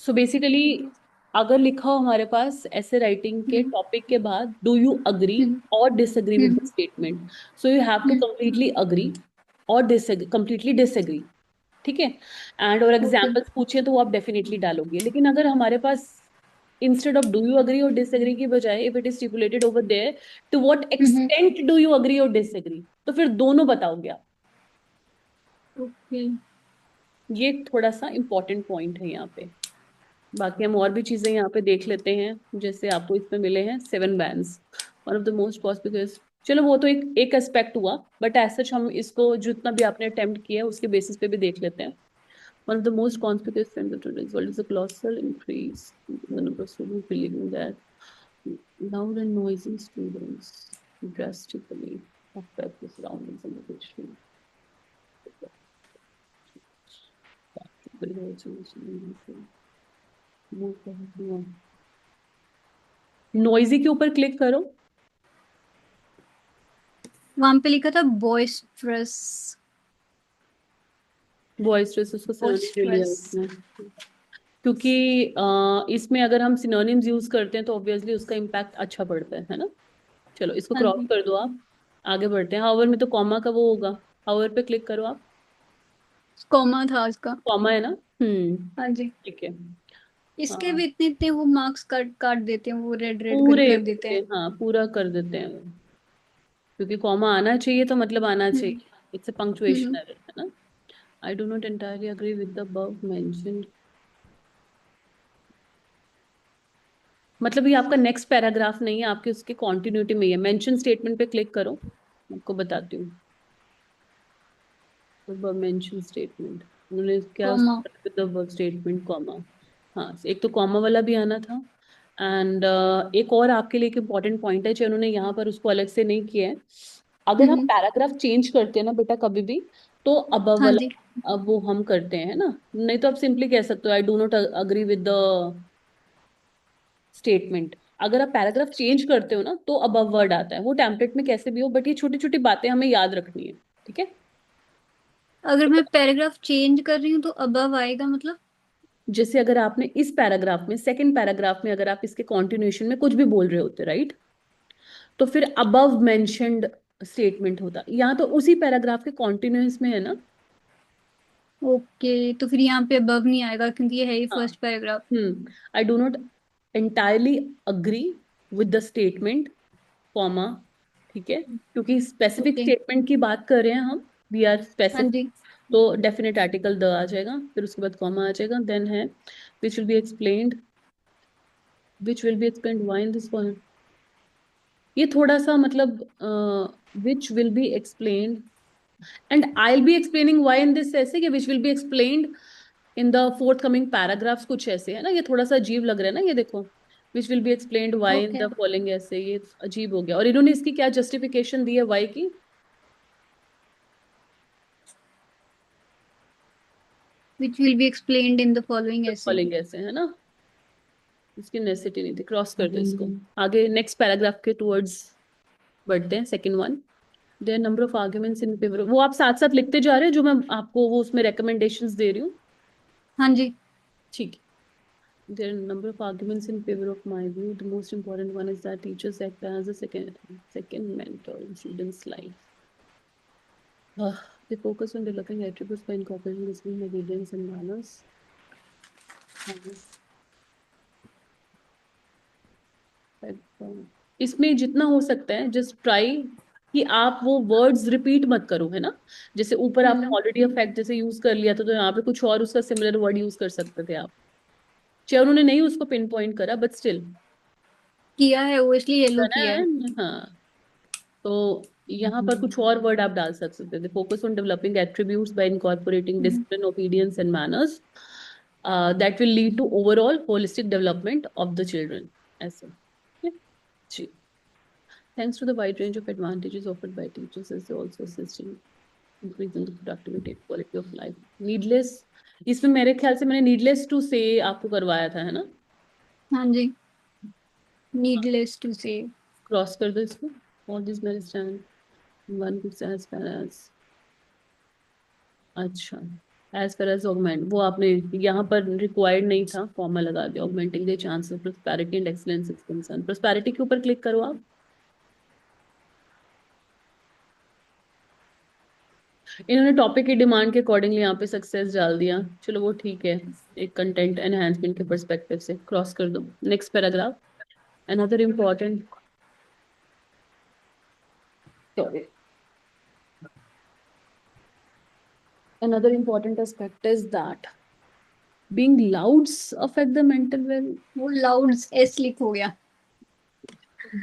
So basically अगर लिखा हो हमारे पास ऐसे राइटिंग के हम्म टॉपिक के बाद, डू यू अग्री हम्म और disagree with the hmm statement, so you have to hmm completely agree और डिसएग्री, कंप्लीटली डिसएग्री। ठीक है। एंड और ओके। एग्जाम्पल्स पूछे तो वो आप डेफिनेटली डालोगे, लेकिन अगर हमारे पास instead of do you agree और डिसएग्री की बजाय if it is stipulated over there to what hmm extent do you agree और डिसएग्री, तो फिर दोनों बताओगे आप। ओके। ये थोड़ा सा इंपॉर्टेंट पॉइंट है यहाँ पे। बाकी हम और भी चीजें यहाँ पे देख लेते हैं, जैसे आपको इसमें मिले हैं 7 bands, one of the most conspicuous. चलो वो तो एक एक एस्पेक्ट हुआ, बट एज सच हम इसको जितना भी आपने अटेम्प्ट किया है उसके बेसिस पे भी देख लेते हैं। One of the most conspicuous trends of today's world is the colossal increase in the number of students believing that loud and noisy students drastically affect the surroundings and the digital. Noisy के ऊपर click करो। वहां पे लिखा था boisterous. Boisterous उसको synonym ले लिया बॉइस्ट्रस। उसने, क्योंकि इसमें अगर हम सिनोनिम्स यूज करते हैं तो ऑब्वियसली उसका इम्पैक्ट अच्छा पड़ता है ना। चलो इसको हाँ क्रॉस जी। कर दो आप, आगे बढ़ते हैं। हावर में तो कॉमा का वो होगा, हावर पे क्लिक करो आप। कॉमा था उसका। कॉमा है ना। हाँ जी। ठीक है। इसके हाँ भी इतने इतने वो मार्क्स काट काट देते हैं, वो रेड रेड कर पूरे कर देते पूरे हैं। हाँ पूरा कर देते हैं वो, क्योंकि कॉमा आना चाहिए तो मतलब आना चाहिए। Hmm it's a punctuation hmm error है ना। I do not entirely agree with the above mentioned, मतलब ये आपका नेक्स्ट पैराग्राफ नहीं है, आपके उसके कॉन्टिन्यूटी में ही है। मेंशन स्टेटमेंट पे क्लिक करो, आपको बताती हूँ। वर्ब मेंशन स्टेटमेंट, उन्होंने क्या comma. With the verb statement comma. हाँ एक तो कॉमा वाला भी आना था। एंड एक और आपके लिए एक इम्पॉर्टेंट पॉइंट है जो उन्होंने यहाँ पर उसको अलग से नहीं किया है। अगर हम हम्म। पैराग्राफ चेंज करते हैं ना बेटा कभी भी, तो अबव हाँ वाला, जी। अब वो हम करते हैं ना, नहीं तो आप सिंपली कह सकते हो I do not agree with the statement. अगर आप पैराग्राफ चेंज करते हो ना तो अबव वर्ड आता है, वो टेम्पलेट में कैसे भी हो, बट ये छोटी छोटी बातें हमें याद रखनी है। ठीक है। अगर मैं पैराग्राफ चेंज कर रही हूँ तो अबव आएगा मतलब? जैसे अगर आपने इस पैराग्राफ में, सेकंड पैराग्राफ में अगर आप इसके कॉन्टिन्यूएशन में कुछ भी बोल रहे होते राइट, तो फिर अबव मेंशन्ड स्टेटमेंट होता। यहाँ तो उसी पैराग्राफ के कॉन्टिन्यूस में है ना। ओके, तो फिर यहाँ पे अबव नहीं आएगा क्योंकि ये है ही हाँ। First paragraph. I do not entirely agree with the statement comma. ठीक है, क्योंकि स्पेसिफिक ओके। स्टेटमेंट की बात कर रहे हैं हम, वी आर हाँ स्पेसिफिक। जी। तो डेफिनेट आर्टिकल द आ जाएगा, फिर उसके बाद कॉमा आ जाएगा, देन है which will be explained, which will be explained why in this point. ये थोड़ा सा मतलब which will be explained and I will be explaining why in this, ऐसे कि which will be explained in the fourth coming paragraphs, कुछ ऐसे है ना। ये थोड़ा सा अजीब लग रहा है ना, ये देखो, which will be explained why in okay. The following, ऐसे ये अजीब हो गया। और इन्होंने इसकी क्या जस्टिफिकेशन दी है वाई की, which will be explained in the following ऐसे। फॉलोइंग ऐसे है ना, इसकी नेसेसिटी नहीं थी। क्रॉस कर दो इसको, आगे नेक्स्ट पैराग्राफ के टुवर्ड्स बढ़ते हैं। Second one, there number of arguments in favour, वो आप साथ साथ लिखते जा रहे हो जो मैं आपको वो उसमें रिकमेंडेशंस दे रही हूँ। हाँ जी। ठीक है। There number of arguments in favour of my view, the most important one is that teachers act as a second mentor in students life. They focus on developing attributes by incorporating listening, obedience and manners. इसमें जितना हो सकता है just try कि आप वो words repeat मत करो, है ना। जैसे ऊपर आपने हम्म ऑलरेडी अफेक्ट जैसे यूज कर लिया था, तो यहाँ पे कुछ और उसका सिमिलर वर्ड यूज कर सकते थे आप। चाहे उन्होंने नहीं उसको पिन पॉइंट करा, बट स्टिल किया है वो, इसलिए येलो बना किया है। है। हाँ, तो यहाँ पर कुछ और वर्ड आप डाल सकते थे। Focus on developing attributes by incorporating hmm discipline, obedience and manners that will lead to overall holistic development of the children, ऐसे। जी। Thanks to the wide range of advantages offered by teachers, as they also assist in increasing the productivity and quality of life. Needless, इसमें मेरे ख्याल से मैंने needless to say आपको करवाया था, है ना। हाँ जी। नीडलेस टू से। क्रॉस कर दो इसको। All these may stand one could say as far as, अच्छा, एज वेल एज ऑगमेंट, वो आपने यहाँ पर रिक्वायर्ड नहीं था, कॉमा लगा दिया। Augmenting the chance of prosperity and excellence is concern, prosperity के ऊपर क्लिक करो आप। इन्होंने टॉपिक की डिमांड के अकॉर्डिंगली यहाँ पे सक्सेस डाल दिया, चलो वो ठीक है। एक कंटेंट एनहांसमेंट के पर्सपेक्टिव से क्रॉस कर दो, next paragraph. Another important, sorry, another important aspect is that being louds affect the mental well, वो लाउड एस लिख हो गया।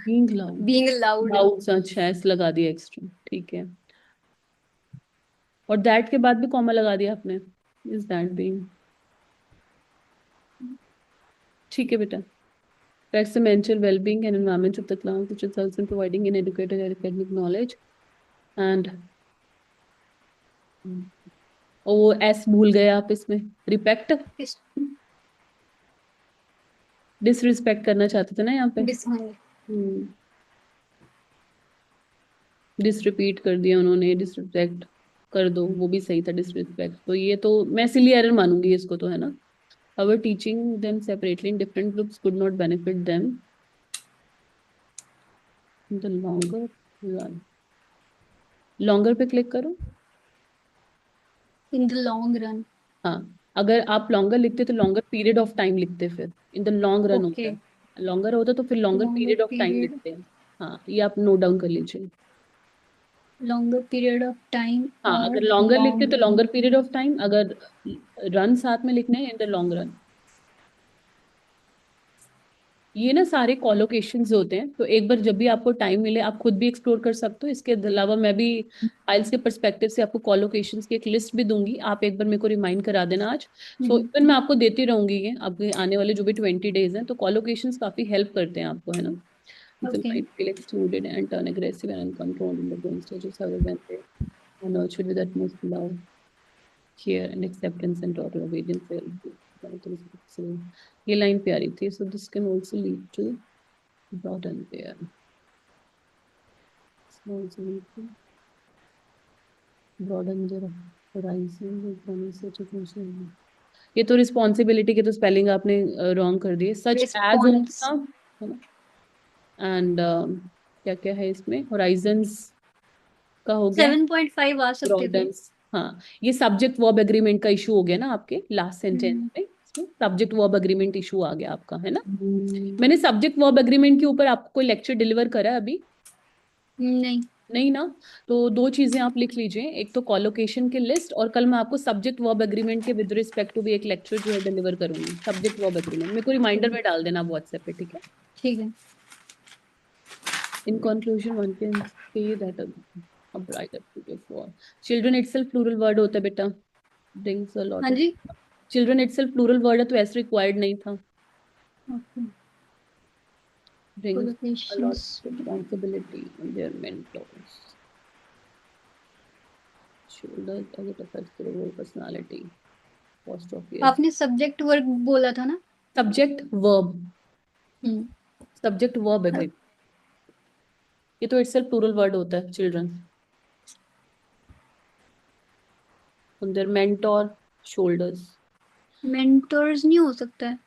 being loud, being loud. louds, अच्छा एस लगा दिया एक्स्ट्रा, ठीक है। और दैट के बाद भी कॉमा लगा दिया आपने, इज दैट बीइंग, ठीक है बेटा। affects the mental well-being and environment of the class, which results in providing inadequate academic knowledge and O S भूल गए आप इसमें, रिपेक्ट, डिसरिस्पेक्ट करना चाहते थे ना यहाँ पे, डिसरिपीट कर दिया उन्होंने, डिसरिस्पेक्ट कर दो, वो भी सही था डिसरिस्पेक्ट, तो ये तो मैं सिली एरर मानूंगी इसको तो, है ना। Our teaching them separately in different groups could not benefit them in the longer run. Longer पे क्लिक करो। In the long run. हाँ, अगर आप लॉन्गर लिखते तो लॉन्गर पीरियड ऑफ टाइम लिखते, फिर इन द लॉन्ग रन होता ओके। है। लॉन्गर होता तो फिर longer longer period of time period. लिखते हैं। हाँ, ये आप नोट डाउन कर लीजिए। लॉन्गर पीरियड ऑफ टाइम हाँ, और अगर लॉन्गर लिखते तो long. Longer period of time, अगर रन साथ में लिखना है इन द लॉन्ग रन। ये ना सारे कॉलोकेशंस होते हैं, तो एक बार जब भी आपको टाइम मिले आप खुद भी एक्सप्लोर कर सकते हो। इसके अलावा मैं भी आइल्स के पर्सपेक्टिव से आपको कॉलोकेशंस की एक लिस्ट भी दूंगी, आप एक बार मेरे को रिमाइंड करा देना आज। सो इवन मैं आपको देती रहूंगी ये आपके आने वाले जो भी 20 days हैं, तो कॉलोकेशंस काफी हेल्प करते हैं आपको, है ना। The okay. mind feel excluded and turn aggressive and uncontrolled in the growing stages, however, when they are nurtured with utmost love, care and acceptance and total obedience, they'll ये line प्यारी थी। So this can also lead to broaden their broaden their horizon, such a function। ये तो responsibility के तो spelling आपने wrong कर दिए, सच एज होना रिस्पॉन्स। था, है ना। एंड क्या क्या है इसमें, होराइजन्स का हो गया, 7.5 आ सकते थे। ब्रॉडन्स, हाँ ये सब्जेक्ट वर्ब एग्रीमेंट का इशू हो गया ना आपके लास्ट सेंटेंस हम्म, में, सब्जेक्ट वर्ब एग्रीमेंट इशू आ गया आपका, है ना। मैंने सब्जेक्ट वर्ब एग्रीमेंट के ऊपर आपको कोई लेक्चर डिलीवर करा है अभी, नहीं। नहीं ना। तो दो चीजें आप लिख लीजिए, एक तो कॉलोकेशन की लिस्ट, और कल मैं आपको सब्जेक्ट वर्ब एग्रीमेंट के विद रिस्पेक्ट टू भी एक लेक्चर जो है डिलीवर करूंगी, सब्जेक्ट वर्ब एग्रीमेंट मेरे को रिमाइंडर में डाल देना व्हाट्सएप पे, ठीक है। ठीक है। In conclusion one can say that a brighter future for children itself plural word होता है बेटा, brings a हाँ lot of, जी। चिल्ड्रन itself प्लूरल वर्ड है तो ऐसे रिक्वायर्ड नहीं था, okay. brings a lot collocations. of responsibility in their mentors, shoulders as it affects their overall personality, cost of years, आपने सब्जेक्ट वर्ब बोला था ना। सब्जेक्ट वर्ब, हम्म। सब्जेक्ट वर्ब है भाई, ये तो इटसेल्फ प्लूरल वर्ड होता है, चिल्ड्रन, उनदेर मेंटोर, शोल्डर्स। मेंटर्स नहीं हो सकता है।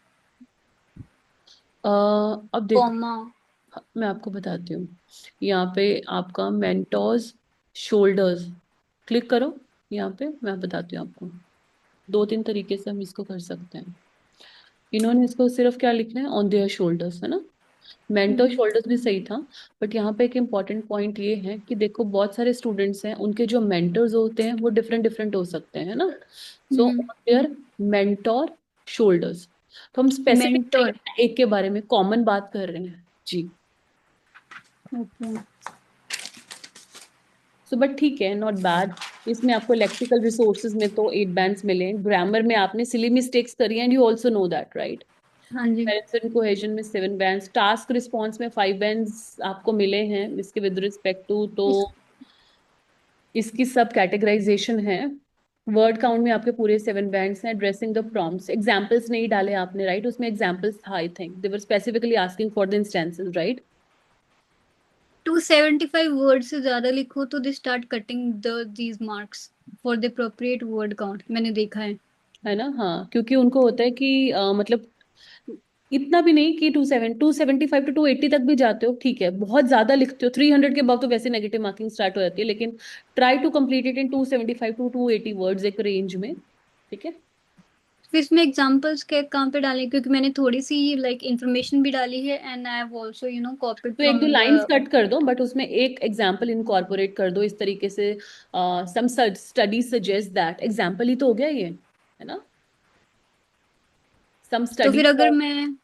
अब देखो, कॉमा। मैं आपको बताती हूँ, यहाँ पे आपका मेंटोर्स, शोल्डर्स, क्लिक करो यहाँ पे, मैं बताती हूँ आपको, दो तीन तरीके से हम इसको कर सकते हैं। इन्होंने इसको सिर्फ क्या लिखना है, ऑन देयर शोल्डर्स, है ना। मेंटोर शोल्डर्स भी सही था, बट यहाँ पे एक इम्पॉर्टेंट पॉइंट ये है कि देखो बहुत सारे स्टूडेंट्स हैं, उनके जो मेंटर्स होते हैं वो डिफरेंट डिफरेंट हो सकते हैं, है ना। So on their mentor shoulders, तो हम स्पेसिफिक मेंटर। एक के बारे में कॉमन बात कर रहे हैं जी। ओके। सो बट ठीक है, नॉट बैड। इसमें आपको लेक्सिकल रिसोर्सेज में तो 8 बैंड्स मिले हैं, ग्रामर में आपने सिली मिस्टेक्स करी and you also know that, right. हाँ जी। बैलेंस एंड कोहेजन में 7 बैंड्स, टास्क रिस्पॉन्स में 5 बैंड्स आपको मिले हैं इसके विद रिस्पेक्ट टू, तो इस इसकी सब कैटेगराइजेशन है। वर्ड काउंट में आपके पूरे 7 बैंड्स हैं। ड्रेसिंग द प्रॉम्प्ट्स, एग्जाम्पल्स नहीं डाले आपने, राइट, उसमें एग्जाम्पल्स था, I think they were specifically asking for the instances, right. 275 word से ज्यादा लिखो तो they start cutting these marks for the appropriate word count, मैंने देखा है। है ना। हाँ, क्योंकि उनको होता है कि मतलब इतना भी नहीं कि 275 to 280 तक भी जाते हो, ठीक है। बहुत ज्यादा लिखते हो 300 के बाद तो वैसे नेगेटिव मार्किंग स्टार्ट हो जाती है, लेकिन try to complete it in 275 to 280 words एक रेंज में, ठीक है। फिर इसमें एग्जांपल्स के कहाँ पे डालें, क्योंकि मैंने थोड़ी सी लाइक इंफॉर्मेशन भी डाली है and I have also copied तो एक दो फ्रॉम लाइंस द। कट कर दो, बट उसमें एक एग्जाम्पल इनकॉर्पोरेट कर दो इस तरीके से। Some study suggest that, example ही तो हो गया ये, है ना। सम तो स्टडी। फिर अगर मैं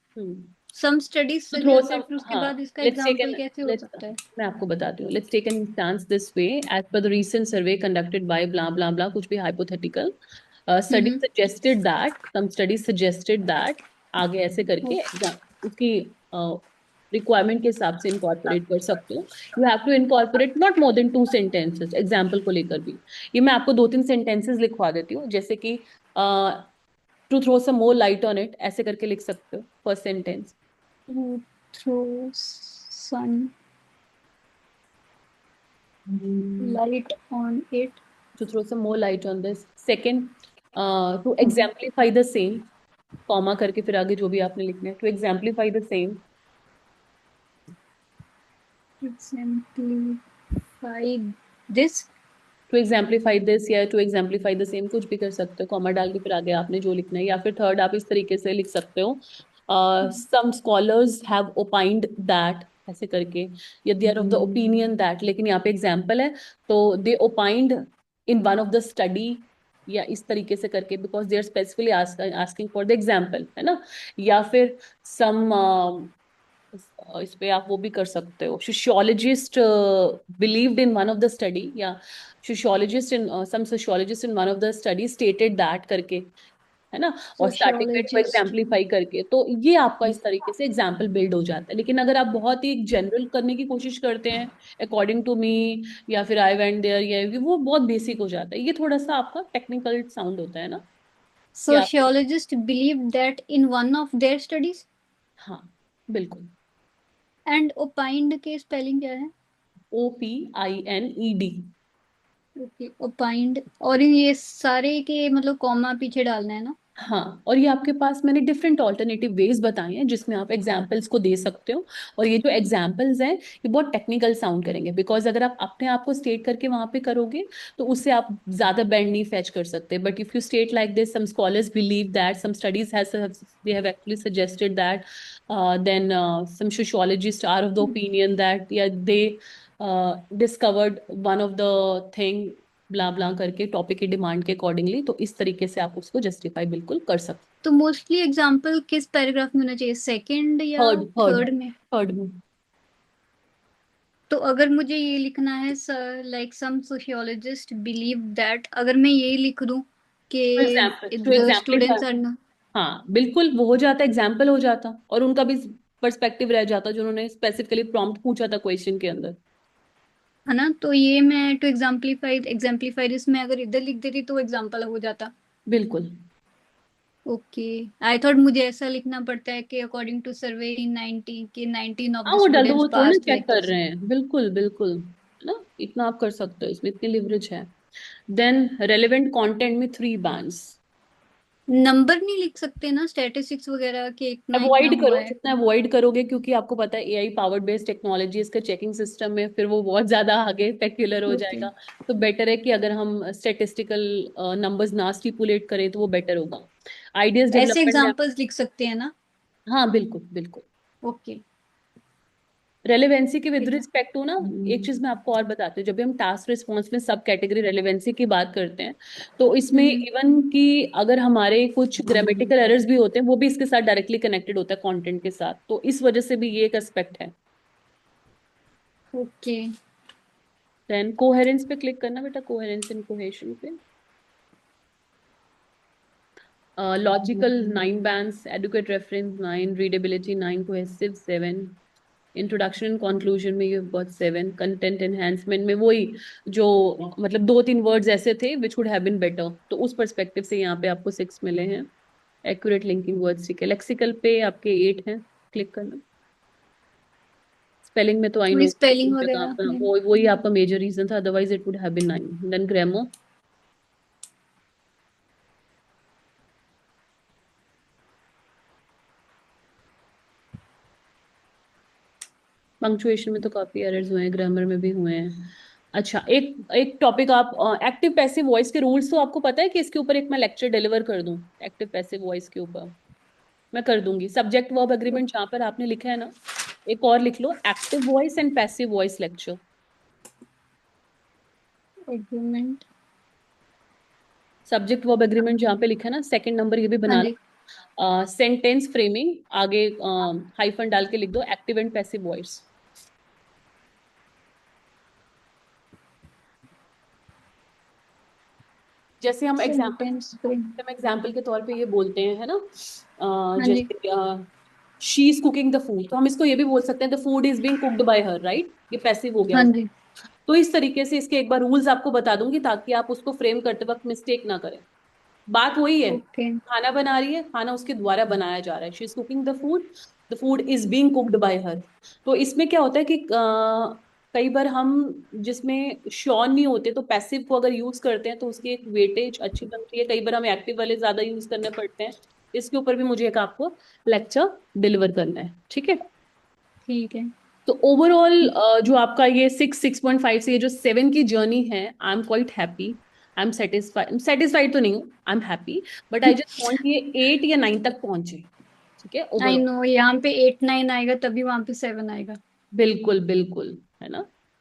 सम स्टडीज तो थ्रो सजेस्ट है सम, फिर उसके हाँ, बाद इसका लेट्स टेक एग्जांपल एन, कैसे हो लेट्स, सकता है? मैं आपको बताती हूँ। Let's take an instance this way, as per the recent survey conducted by blah blah blah, कुछ भी hypothetical study hmm. Suggested that, some study suggested that, आगे ऐसे करके उसकी रिक्वायरमेंट के हिसाब से इनकॉर्पोरेट कर सकते हो। You have to incorporate not more than 2 sentences, example को लेकर भी। ये मैं आपको 2-3 सेंटेंसेस लिखवा देती हूँ, जैसे कि to throw some more light on it, ऐसे करके लिख सकते हो first sentence. Throw some light on it. To throw some more light on this. Second, to exemplify the same, comma करके फिर आगे जो भी आपने लिखना है, to exemplify the same, exemplify this. to exemplify this या to exemplify the same, कुछ भी कर सकते हो कॉमा डाल के फिर आगे आपने जो लिखना है। या फिर थर्ड आप इस तरीके से लिख सकते हो, some scholars have opined that, ऐसे करके, या they are of the opinion that, लेकिन यहाँ पे एग्जाम्पल है तो they opined in one of the study, या इस तरीके से करके, because they are specifically asking for the example, है ना। या फिर सम, इस पे आप वो भी कर सकते हो, sociologist believed in one of the study, या sociologist in some sociologist in one of the study stated that करके, है ना। और स्टार्टिंग में इसको सोशियोलॉजिस्ट। एग्जाम्पलीफाई करके, तो ये आपका इस तरीके से एग्जाम्पल बिल्ड हो जाता है। लेकिन अगर आप बहुत ही जनरल करने की कोशिश करते हैं, अकॉर्डिंग टू मी, या फिर आई वेंट देयर, या वो बहुत बेसिक हो जाता है। ये थोड़ा सा आपका टेक्निकल साउंड होता है ना, कि आप, sociologist believe that in one of their studies. हाँ, बिल्कुल। एंड ओपाइंड के स्पेलिंग क्या है? OPINED। ओके, ओपाइंड। और ये सारे के मतलब कॉमा पीछे डालना है ना? हाँ, और ये आपके पास मैंने डिफरेंट ऑल्टरनेटिव वेज बताए हैं जिसमें आप एग्जाम्पल्स को दे सकते हो। और ये जो एग्जाम्पल्स हैं ये बहुत टेक्निकल साउंड करेंगे, बिकॉज अगर आप अपने आप को स्टेट करके वहां पे करोगे तो उससे आप ज्यादा बैंड नहीं फैच कर सकते। But if you state like this, some scholars believe that, some studies has they have actually suggested that, then some sociologist are of the opinion that, या they discovered one of the thing, blah blah करके, topic की demand के accordingly, तो इस तरीके से आप उसको जस्टिफाई बिल्कुल कर सकते। तो मोस्टली एग्जाम्पल किस पैराग्राफ में होना चाहिए, सेकंड या थर्ड, थर्ड, थर्ड में? थर्ड में। तो अगर मुझे ये लिखना है sir, like some sociologist believe that, अगर मैं यही लिख दूं टू कि example, to the exemplify, students are. हाँ बिल्कुल, वो हो जाता, एग्जाम्पल हो जाता, और उनका भी पर्सपेक्टिव रह जाता जो उन्होंने स्पेसिफिकली प्रॉम्प्ट पूछा था क्वेश्चन के अंदर। है ना, तो ये मैं टू एग्जाम्पलीफाई दिस में अगर इधर लिख देती तो एग्जाम्पल हो जाता। बिल्कुल। ओके। आई थॉट मुझे ऐसा लिखना पड़ता है कि अकॉर्डिंग टू सर्वे इन 19 के 19 ऑफ हाँ, द वो डाल दो, स्टूडेंट्स वो थोड़ा ना पास्ड चेक लाइक कर दिस। रहे हैं, बिल्कुल बिल्कुल, है ना। इतना आप कर सकते हो, इसमें इतनी लिवरेज है। देन रेलेवेंट कंटेंट में 3 बैंड्स। नंबर नहीं लिख सकते ना स्टैटिस्टिक्स वगैरह के, इतना इतना अवॉइड हुआ करो, है? जितना अवॉइड करोगे, क्योंकि आपको पता है एआई पावर्ड बेस्ड टेक्नोलॉजी, इसका चेकिंग सिस्टम में फिर वो बहुत ज्यादा आगे पेक्युलर हो ओके। जाएगा। तो बेटर है कि अगर हम स्टेटिस्टिकल नंबर्स ना स्टिपुलेट करें तो वो बेटर होगा। आइडियाज ऐसे डेवलपमेंट, एग्जाम्पल्स लिख सकते हैं ना? हाँ बिल्कुल बिल्कुल। ओके। रेलेवेंसी के विद ठीक है। रिस्पेक्ट टू ना, एक चीज मैं आपको और बताती हूँ, जब भी हम टास्क रिस्पॉन्स में सब कैटेगरी रेलेवेंसी की बात करते हैं, तो इसमें हम्म। इवन कि अगर हमारे कुछ ग्रामेटिकल एरर्स भी होते हैं, वो भी इसके साथ डायरेक्टली कनेक्टेड होता है कंटेंट के साथ, तो इस वजह से भी ये एक एस्पेक्ट है। ओके। देन कोहेरेंस पे क्लिक करना बेटा, कोहेरेंस एंड कोहेशन पे। Logical 9 bands, adequate reference 9, readability 9, cohesive 7, introduction and conclusion में यू गॉट 7, कंटेंट एनहेंसमेंट में वही जो, मतलब 2-3 वर्ड्स ऐसे थे which would have been better, तो उस पर्सपेक्टिव से यहाँ पे आपको 6 मिले हैं। एक्यूरेट लिंकिंग वर्ड्स, ठीक है। लेक्सिकल पे आपके 8 हैं, क्लिक करना। स्पेलिंग में तो आई थोड़ी नो स्पेलिंग जगह वगैरह आपका में। वो वही आपका मेजर रीजन था, otherwise it would have been 9। Then grammar, punctuation में तो काफी एरर्स हुए हैं, ग्रामर में भी हुए हैं। अच्छा, एक एक टॉपिक आप, एक्टिव पैसिव वॉइस के रूल्स तो आपको पता है कि इसके ऊपर एक मैं लेक्चर डिलीवर कर दूं, एक्टिव पैसिव वॉइस के ऊपर मैं कर दूंगी। सब्जेक्ट वर्ब एग्रीमेंट जहां पर आपने लिखा है ना, एक और लिख लो, active voice and passive voice lecture. Agreement. Subject verb agreement जहां पे लिखा है ना, सेकंड नंबर ये भी हाँ बना जी। लो। सेंटेंस फ्रेमिंग, आगे हाइफन डाल के लिख दो एक्टिव एंड पैसिव वॉइस। जैसे सेंटेंस फ्रेम। हम एग्जाम्पल के तौर पे ये बोलते हैं, है ना, हाँ जी। जैसे she is cooking the food, तो हम इसको ये भी बोल सकते हैं the food is being cooked bye her, right? ये पैसिव हो गया। हाँ जी। तो इस तरीके से इसके एक बार रूल्स आपको बता दूंगी ताकि आप उसको फ्रेम करते वक्त मिस्टेक ना करें। बात वही है, ओके। खाना बना रही है, खाना उसके द्वारा बनाया जा रहा है, she is cooking the food is being cooked bye हर। तो इसमें क्या होता है कि कई बार हम जिसमें श्योर नहीं होते तो पैसिव को अगर यूज करते हैं तो उसकी एक वेटेज अच्छी बनती है, कई बार हमें एक्टिव वाले ज्यादा यूज करने पड़ते हैं। इसके ऊपर भी मुझे एक आपको लेक्चर डिलीवर करना है, ठीक है? ठीक है। तो ओवरऑल जो आपका ये 6.5 से ये जो 7 की जर्नी है, I am quite happy, I am satisfied, satisfied तो नहीं हूँ, I am happy, but I just want ये 8 या 9 तक पहुंचे, ठीक है आई ओवरऑल। नो, यहाँ पे 8 9 आएगा तभी वहां पे 7 आएगा। बिल्कुल बिल्कुल, है ना?